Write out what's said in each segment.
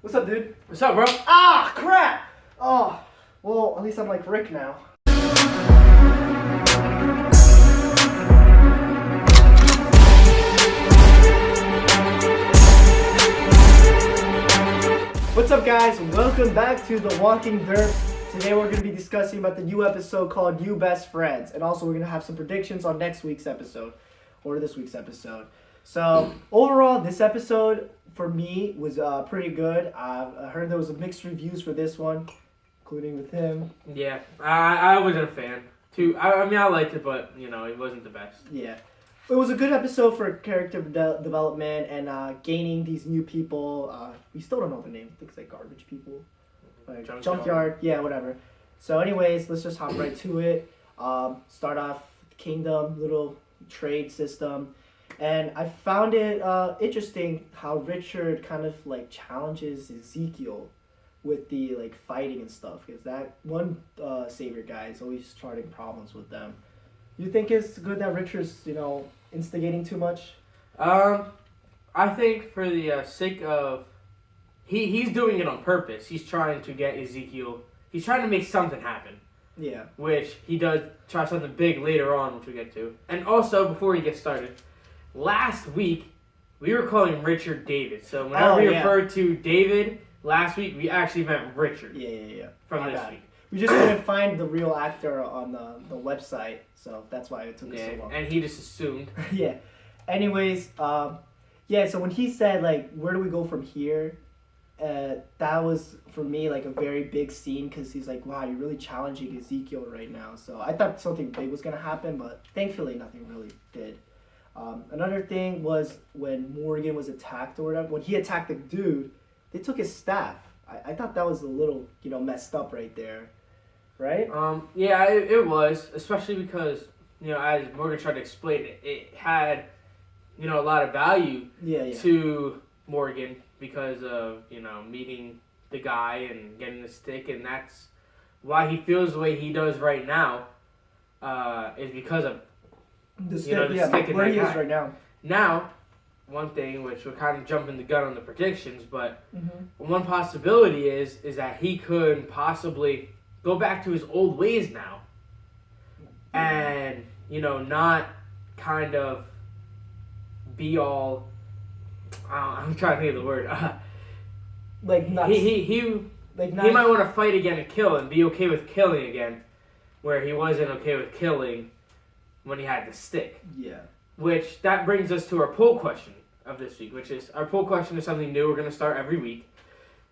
What's up, dude? What's up, bro? Ah, crap! Oh, well, at least I'm like Rick now. What's up, guys? Welcome back to The Walking Derps. Today we're going to be discussing about the new episode called You Best Friends. And also we're going to have some predictions on next week's episode, or this week's episode. So, overall, this episode, for me, was pretty good. I heard there was mixed reviews for this one, including with him. Yeah, I wasn't a fan. I mean, I liked it, but, it wasn't the best. Yeah. It was a good episode for character development and gaining these new people. We still don't know the name. I think it's like garbage people. Like junkyard. Yeah, whatever. So anyways, let's just hop right to it. Start off Kingdom, little trade system. And I found it interesting how Richard kind of like challenges Ezekiel with the like fighting and stuff. Because that one savior guy is always starting problems with them. You think it's good that Richard's, instigating too much? I think for the sake of... He's doing it on purpose. He's trying to get Ezekiel... He's trying to make something happen. Yeah. Which he does try something big later on, which we get to. And also, before we get started, last week, we were calling Richard David. So whenever we referred to David last week, we actually meant Richard. Yeah. From this week. We just couldn't find the real actor on the website, so that's why it took us so long. And he just assumed. Yeah. Anyways, so when he said, like, where do we go from here, that was, for me, like, a very big scene, because he's like, wow, you're really challenging Ezekiel right now. So I thought something big was going to happen, but thankfully nothing really did. Another thing was when Morgan was attacked or whatever, when he attacked the dude, they took his staff. I thought that was a little, messed up right there. Right? Yeah, it was, especially because, as Morgan tried to explain it had, a lot of value to Morgan because of, meeting the guy and getting the stick, and that's why he feels the way he does right now, is because of the stick and where he is right now. Now, one thing, which we're kind of jumping the gun on the predictions, but one possibility is that he could possibly go back to his old ways now. And, not kind of be all... I'm trying to think of the word. Like, nuts. He might want to fight again and kill and be okay with killing again, where he wasn't okay with killing when he had the stick. Yeah. Which, that brings us to our poll question of this week, which is... Our poll question is something new we're going to start every week.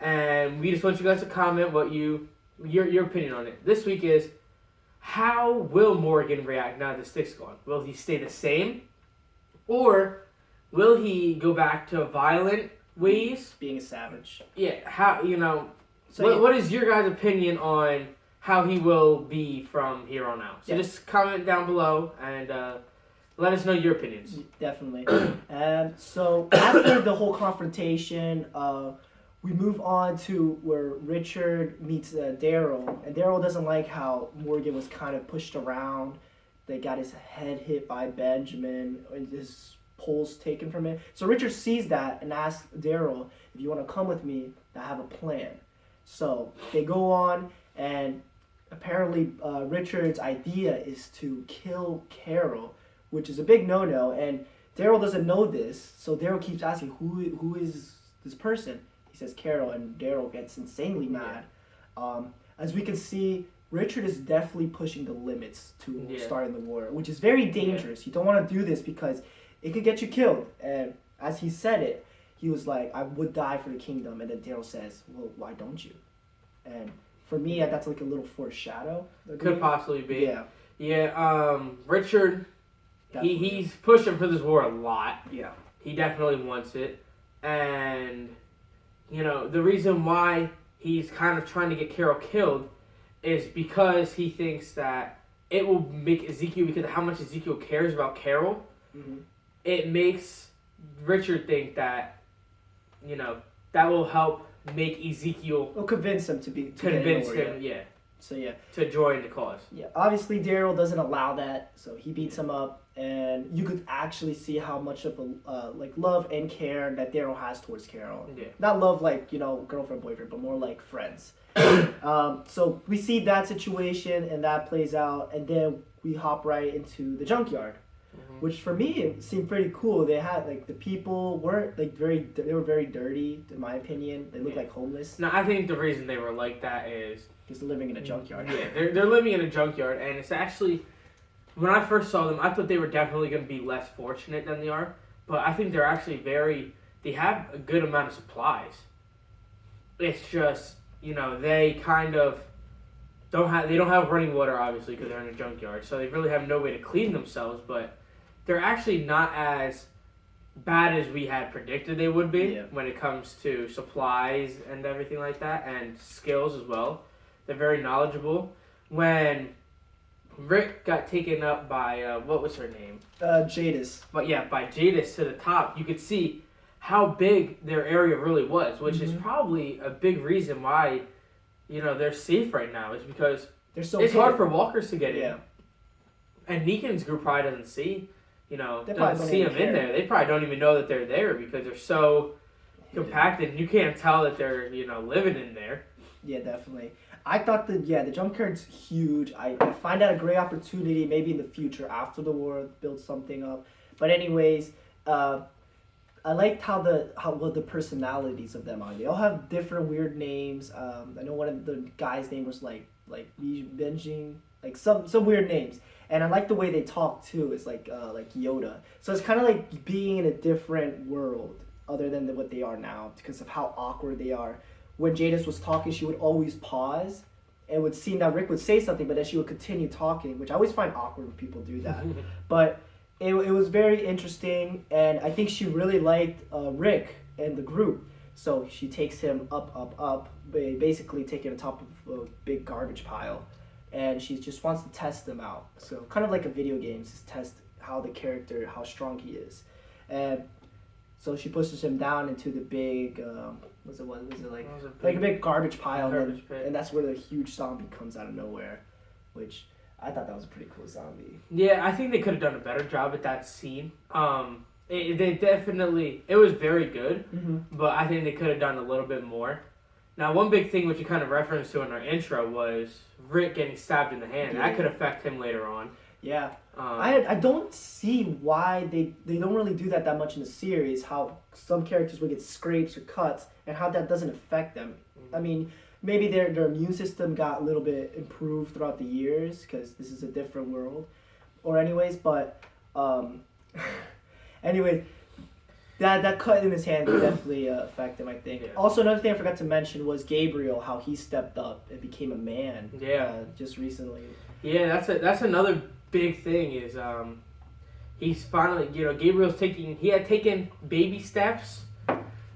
And we just want you guys to comment what your opinion on it. This week is, how will Morgan react now that the stick's gone? Will he stay the same? Or will he go back to violent ways? Being a savage. Yeah, what is your guys' opinion on how he will be from here on out? So just comment down below and let us know your opinions. Definitely. So after the whole confrontation, we move on to where Richard meets Daryl, and Daryl doesn't like how Morgan was kind of pushed around. They got his head hit by Benjamin, and his poles taken from it. So Richard sees that and asks Daryl, if you want to come with me, I have a plan. So they go on, and apparently Richard's idea is to kill Carol, which is a big no-no, and Daryl doesn't know this, so Daryl keeps asking, who is this person? He says Carol, and Daryl gets insanely mad. As we can see, Richard is definitely pushing the limits to starting the war, which is very dangerous. You don't want to do this because it could get you killed. And as he said it, he was like, I would die for the kingdom. And then Daryl says, well, why don't you? And for me, that's like a little foreshadow. Could possibly be. Yeah. Yeah, Richard, he's pushing for this war a lot. Yeah. He definitely wants it. And... the reason why he's kind of trying to get Carol killed is because he thinks that it will make Ezekiel, because of how much Ezekiel cares about Carol, it makes Richard think that, that will help make Ezekiel... It'll convince him to So yeah. To join the cause. Yeah. Obviously, Daryl doesn't allow that, so he beats him up, and you could actually see how much of a like love and care that Daryl has towards Carol. Yeah. Not love like girlfriend boyfriend, but more like friends. So we see that situation and that plays out, and then we hop right into the junkyard. Which for me it seemed pretty cool. They had like the people weren't like they were very dirty in my opinion. They looked like homeless. No, I think the reason they were like that is because they're living in a junkyard. Yeah, they're living in a junkyard, and it's actually when I first saw them, I thought they were definitely going to be less fortunate than they are. But I think they're actually they have a good amount of supplies. It's just they kind of don't have running water obviously because they're in a junkyard, so they really have no way to clean themselves, but they're actually not as bad as we had predicted they would be when it comes to supplies and everything like that, and skills as well. They're very knowledgeable. When Rick got taken up by, what was her name? Jadis. But yeah, by Jadis to the top, you could see how big their area really was, which is probably a big reason why, they're safe right now, is because it's hard for walkers to get in. And Negan's group probably doesn't see doesn't see them in there. They probably don't even know that they're there because they're so compacted. You can't tell that they're, living in there. Yeah, definitely. I thought the junkyard's huge. I find that a great opportunity maybe in the future after the war, build something up. But anyways, I liked how the personalities of them are. They all have different weird names. I know one of the guys' name was like Benjing, like some weird names. And I like the way they talk too. It's like Yoda. So it's kind of like being in a different world other than what they are now because of how awkward they are. When Jadis was talking, she would always pause. It would seem that Rick would say something, but then she would continue talking, which I always find awkward when people do that. But it was very interesting, and I think she really liked Rick and the group. So she takes him up, basically taking on top of a big garbage pile. And she just wants to test them out. So kind of like a video game, just test how how strong he is. And so she pushes him down into the big, was it like a big garbage pile. And that's where the huge zombie comes out of nowhere, which I thought that was a pretty cool zombie. Yeah, I think they could have done a better job at that scene. It was very good, but I think they could have done a little bit more. Now, one big thing which you kind of referenced to in our intro was Rick getting stabbed in the hand. That could affect him later on. Yeah. I don't see why they don't really do that much in the series, how some characters would get scrapes or cuts, and how that doesn't affect them. I mean, maybe their immune system got a little bit improved throughout the years, because this is a different world. Or anyways, but... anyways... That cut in his hand could definitely affect him, I think. Yeah. Also, another thing I forgot to mention was Gabriel, how he stepped up and became a man. Just recently. Yeah, that's another big thing is he's finally Gabriel's he had taken baby steps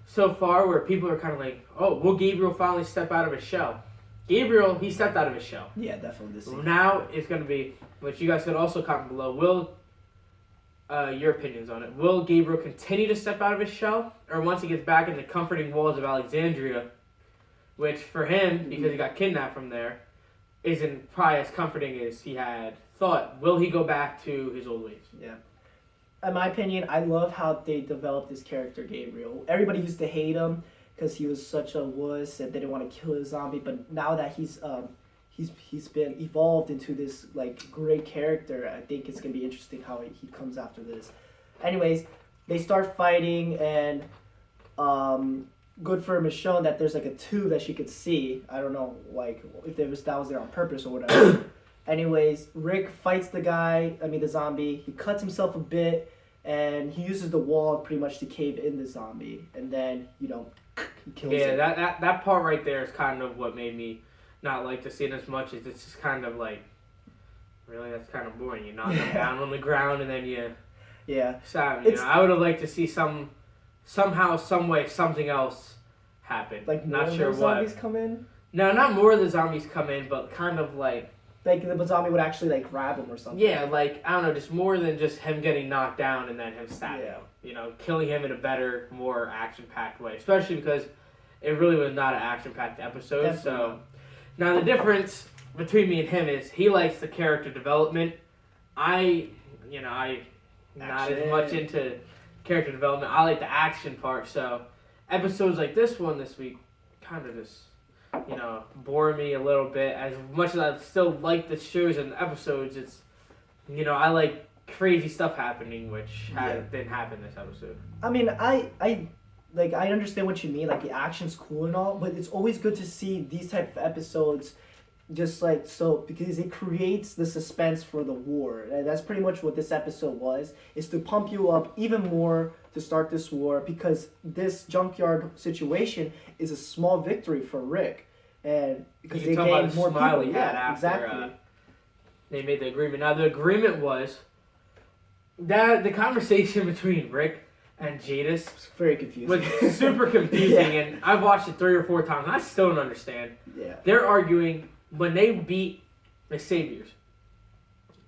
so far where people are kind of like, oh, will Gabriel finally step out of his shell? Gabriel, he stepped out of his shell. Yeah, definitely. Now it's going to be, which you guys could also comment below, your opinions on it. Will Gabriel continue to step out of his shell? Or once he gets back in the comforting walls of Alexandria, which for him, because he got kidnapped from there, isn't probably as comforting as he had thought. Will he go back to his old ways? Yeah. In my opinion, I love how they developed this character, Gabriel. Everybody used to hate him because he was such a wuss and they didn't want to kill his zombie. But now that he's been evolved into this like great character, I think it's gonna be interesting how he comes after this. Anyways, they start fighting, and good for Michonne that there's like a tube that she could see. I don't know like if that was there on purpose or whatever. Anyways, Rick fights the zombie. He cuts himself a bit, and he uses the wall pretty much to cave in the zombie, and then he kills him. Yeah, that part right there is kind of what made me not like to see it as much. As it's just kind of like, really, that's kind of boring. You knock him down on the ground and then you stab him. I would have liked to see somehow, some way, something else happen. Like not more sure of the what. Zombies come in? No, not more of the zombies come in, but kind of like the zombie would actually like grab him or something. Yeah, like I don't know, just more than just him getting knocked down and then him stabbing him. Killing him in a better, more action-packed way. Especially because it really was not an action-packed episode. Definitely. So. Now the difference between me and him is he likes the character development. I not as much into character development. I like the action part. So episodes like this one this week kind of just bore me a little bit. As much as I still like the shows and the episodes, it's I like crazy stuff happening, which didn't happen this episode. I mean, I understand what you mean. Like, the action's cool and all, but it's always good to see these type of episodes, just like so, because it creates the suspense for the war. And that's pretty much what this episode was. Is to pump you up even more to start this war, because this junkyard situation is a small victory for Rick, and because they gained more people. Yeah, exactly. They made the agreement. Now the agreement was that the conversation between Rick and Jadis was very confusing. Was super confusing, and I've watched it 3 or 4 times, and I still don't understand. Yeah. They're arguing when they beat the Saviors.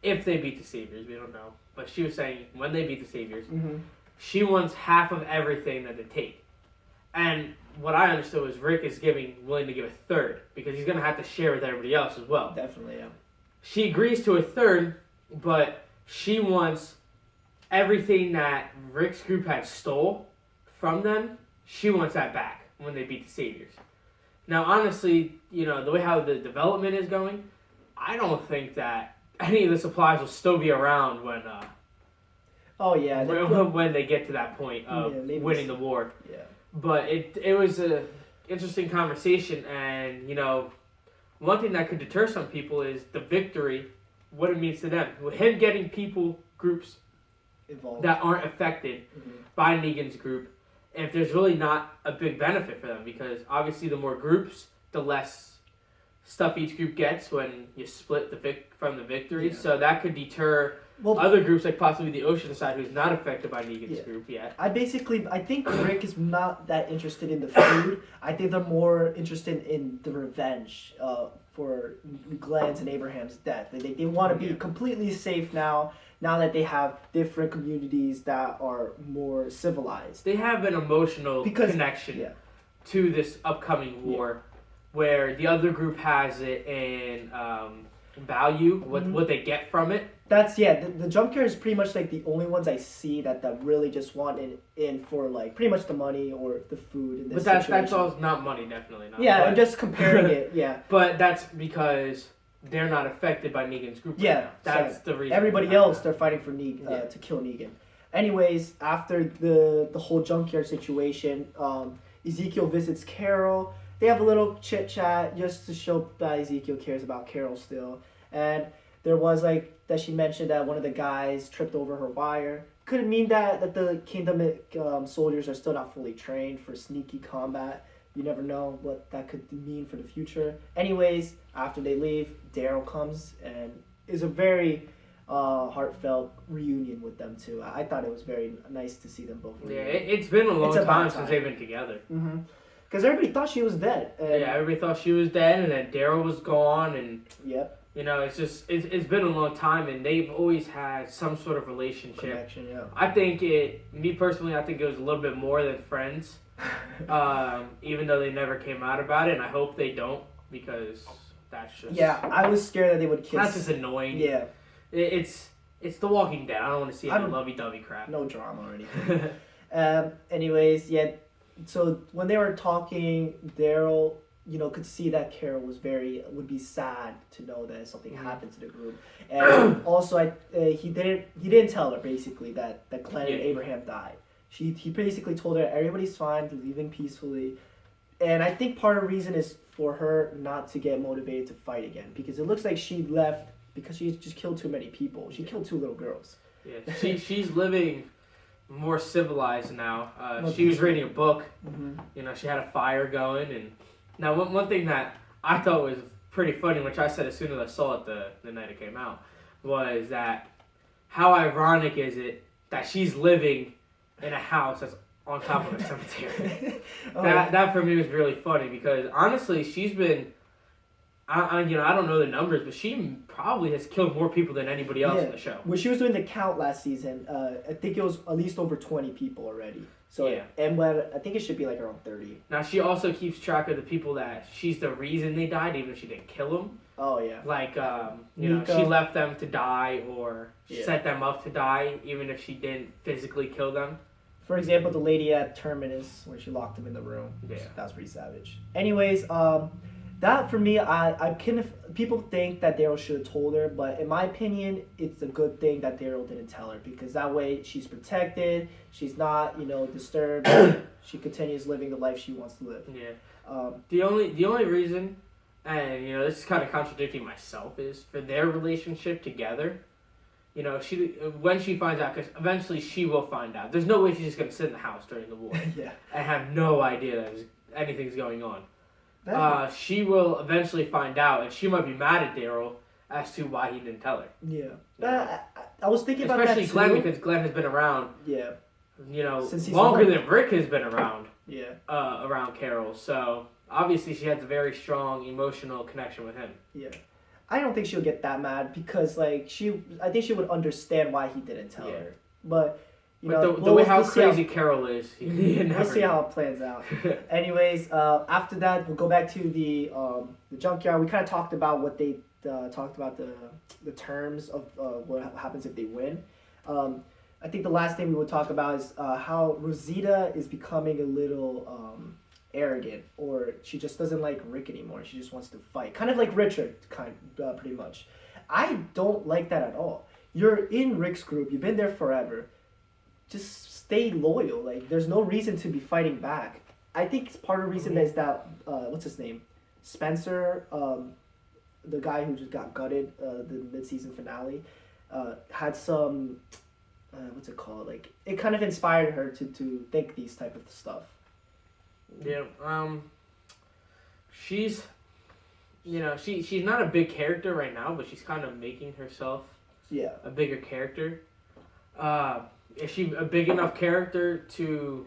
If they beat the Saviors, we don't know. But she was saying when they beat the Saviors, she wants half of everything that they take. And what I understood was Rick is willing to give a third, because he's going to have to share with everybody else as well. Definitely, yeah. She agrees to a third, but she wants everything that Rick's group had stole from them. She wants that back when they beat the Saviors. Now, honestly, the way how the development is going, I don't think that any of the supplies will still be around when when they get to that point of winning the war. Yeah. But it was a interesting conversation, and one thing that could deter some people is the victory, what it means to them. With him getting groups involved that aren't affected by Negan's group, if there's really not a big benefit for them, because obviously the more groups, the less stuff each group gets when you split from the victory. Yeah. So that could deter other groups, like possibly the Oceanside, who's not affected by Negan's group yet. I think Rick is not that interested in the food. I think they're more interested in the revenge for Glenn's and Abraham's death. They want to be completely safe now that they have different communities that are more civilized. They have an emotional connection to this upcoming war, where the other group has it in value, what they get from it. That's the junkyard is pretty much like the only ones I see that really just want in for like pretty much the money or the food in this situation. But that's all not money, definitely not. Yeah, I'm just comparing it. Yeah. But that's because they're not affected by Negan's group. Yeah, right now. That's the reason. Everybody else, they're fighting for Negan to kill Negan. Anyways, after the whole junkyard situation, Ezekiel visits Carol. They have a little chit chat just to show that Ezekiel cares about Carol still. And there was that she mentioned that one of the guys tripped over her wire. Could it mean that the Kingdom soldiers are still not fully trained for sneaky combat? You never know what that could mean for the future. Anyways, after they leave, Daryl comes and is a very heartfelt reunion with them too. I thought it was very nice to see them both reunion. Yeah, it's been a long time since they've been together. Mm-hmm. Because everybody thought she was dead. Everybody thought she was dead, and then Daryl was gone, and it's been a long time, and they've always had some sort of relationship. Connection, yeah. I think me personally, I think it was a little bit more than friends, even though they never came out about it, and I hope they don't, because that's just... Yeah, I was scared that they would kiss. That's just annoying. Yeah. It's The Walking Dead. I don't want to see any lovey-dovey crap. No drama or anything. Anyways, so when they were talking, Daryl, could see that Carol would be sad to know that something happened to the group, and also he didn't tell her basically that Glenn and Abraham died. He basically told her everybody's fine, they're leaving peacefully, and I think part of the reason is for her not to get motivated to fight again, because it looks like she left because she just killed too many people. She killed 2 little girls. Yeah, she's living more civilized now. She was reading a book. Mm-hmm. She had a fire going, and now one thing that I thought was pretty funny, which I said as soon as I saw it the night it came out, was that how ironic is it that she's living in a house that's on top of a cemetery? That for me was really funny, because honestly she's been I don't know the numbers, but she probably has killed more people than anybody else in the show. When she was doing the count last season, I think it was at least over 20 people already. So and I think it should be around 30. Now she also keeps track of the people that she's the reason they died, even if she didn't kill them. Oh yeah. Like you know, Nico. she left them to die or Yeah. set them up to die, even if she didn't physically kill them. For example, the lady at Terminus where she locked him in the room. Yeah. That was pretty savage. Anyways, that for me, I can. People think that Daryl should have told her, but in my opinion, it's a good thing that Daryl didn't tell her because that way she's protected. She's not, disturbed. She continues living the life she wants to live. Yeah. The only reason, and this is kind of contradicting myself, is for their relationship together. When she finds out, because eventually she will find out. There's no way she's just gonna sit in the house during the war Yeah. and have no idea that anything's going on. She will eventually find out, and she might be mad at Daryl as to why he didn't tell her. Yeah. I was thinking about that too. Especially Glenn, because Glenn has been around. Yeah. Since he's longer than Rick has been around. Yeah. Around Carol, so obviously she has a very strong emotional connection with him. Yeah. I don't think she'll get that mad because I think she would understand why he didn't tell her. But the way how crazy Carol is, we'll see how it plans out. Anyways, after that we'll go back to the junkyard. We kind of talked about what they talked about the terms of what happens if they win. I think the last thing we would talk about is how Rosita is becoming a little arrogant, or she just doesn't like Rick anymore. She just wants to fight, kind of like Richard, pretty much. I don't like that at all. You're in Rick's group. You've been there forever. Just stay loyal. There's no reason to be fighting back. I think part of the reason is that what's his name, Spencer, the guy who just got gutted the mid-season finale, had some what's it called? It kind of inspired her to think these type of stuff. Yeah, she's she's not a big character right now, but she's kind of making herself a bigger character. Is she a big enough character to,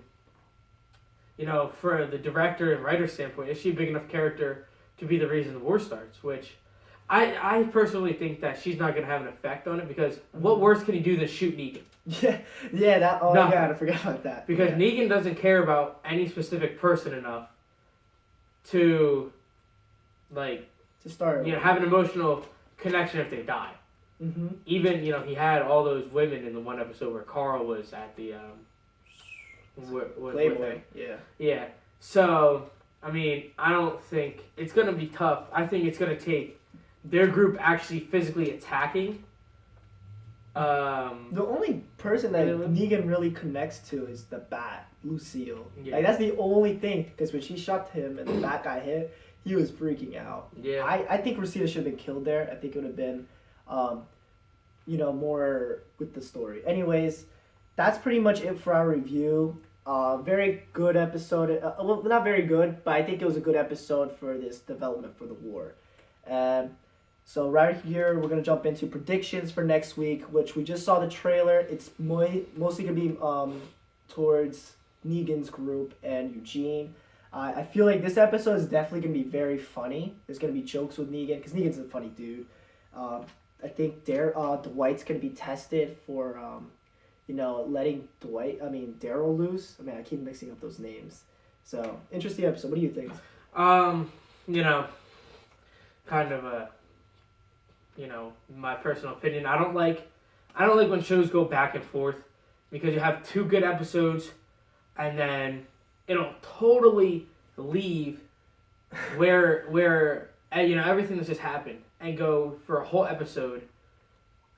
for the director and writer standpoint, is she a big enough character to be the reason the war starts? Which I personally think that she's not going to have an effect on it because what worse can he do than shoot Negan? Yeah, I forgot about that. Because Negan doesn't care about any specific person enough to start, have an emotional connection if they die. Mm-hmm. Even, he had all those women in the one episode where Carl was at the Playboy. Yeah. So, I don't think it's going to be tough. I think it's going to take their group actually physically attacking. The only person that Negan really connects to is the Bat, Lucille. Yeah. That's the only thing, because when she shot him and the Bat got hit, he was freaking out. Yeah. I think Rosita should have been killed there. I think it would have been, more with the story. Anyways, that's pretty much it for our review. Very good episode. Well, not very good, but I think it was a good episode for this development for the war. So right here, we're going to jump into predictions for next week, which we just saw the trailer. It's mostly going to be towards Negan's group and Eugene. I feel like this episode is definitely going to be very funny. There's going to be jokes with Negan, because Negan's a funny dude. I think Dwight's going to be tested for, letting Daryl loose. I keep mixing up those names. So, interesting episode. What do you think? Kind of a... my personal opinion. I don't like when shows go back and forth because you have two good episodes and then it'll totally leave where everything that's just happened and go for a whole episode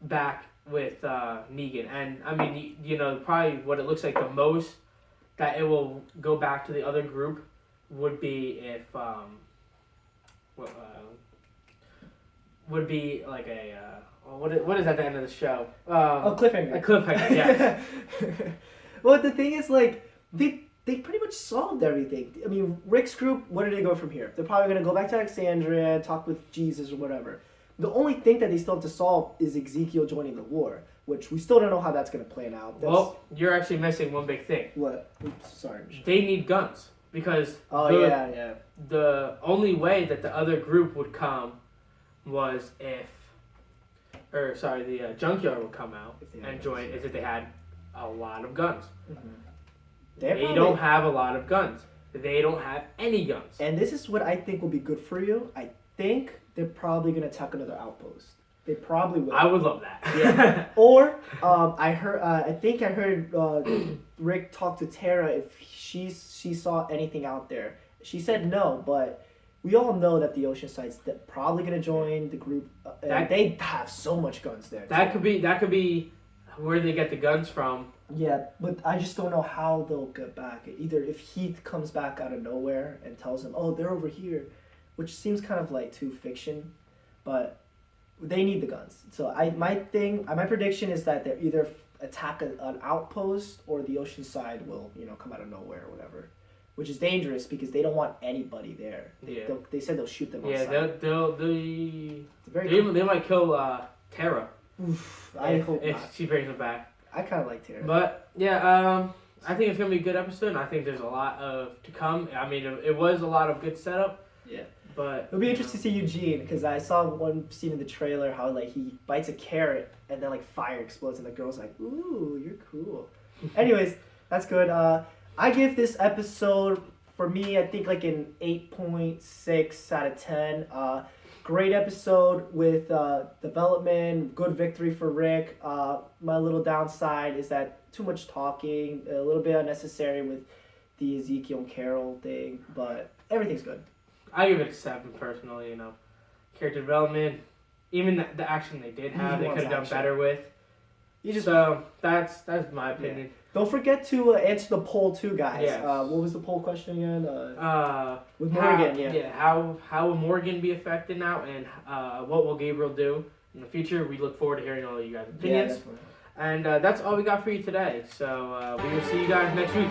back with Negan. And probably what it looks like the most that it will go back to the other group would be if would be like a what is at the end of the show? Cliffhanger. A cliffhanger, yeah. Well, the thing is, they pretty much solved everything. Rick's group, where do they go from here? They're probably gonna go back to Alexandria, talk with Jesus or whatever. The only thing that they still have to solve is Ezekiel joining the war, which we still don't know how that's gonna plan out. Well, you're actually missing one big thing. What? Oops, sorry. They need guns because the only way that the other group would come was the junkyard would come out and join is if they had a lot of guns. Mm-hmm. They don't have a lot of guns. They don't have any guns. And this is what I think will be good for you. I think they're probably gonna attack another outpost. They probably will. I would love that. Yeah. Or I heard. I think I heard Rick talk to Tara if she saw anything out there. She said no, but we all know that the Oceanside's probably gonna join the group. They have so much guns there. That could be where they get the guns from. Yeah, but I just don't know how they'll get back. Either if Heath comes back out of nowhere and tells them, "Oh, they're over here," which seems kind of like too fiction, but they need the guns. So my prediction is that they either attack an outpost or the Oceanside will come out of nowhere or whatever, which is dangerous because they don't want anybody there. They said they'll shoot them. Yeah, they they might kill Tara. Oof, I hope if not. she brings them back. I kind of like Tara. But yeah, I think it's gonna be a good episode. And I think there's a lot to come. I mean, it was a lot of good setup. Yeah. But it'll be interesting to see Eugene because I saw one scene in the trailer how like he bites a carrot and then like fire explodes and the girl's like, "Ooh, you're cool." Anyways, that's good. I give this episode for me I think like an 8.6 out of 10. Great episode with development, good victory for Rick. My little downside is that too much talking, a little bit unnecessary with the Ezekiel and Carol thing, but everything's good. I give it a 7 personally. Character development, even the action they did have, they could have done better with. So that's my opinion. Yeah. Don't forget to answer the poll too, guys. Yes. What was the poll question again? With Morgan, how will Morgan be affected now, and what will Gabriel do in the future? We look forward to hearing all of you guys' opinions. Yeah, and that's all we got for you today. So we will see you guys next week.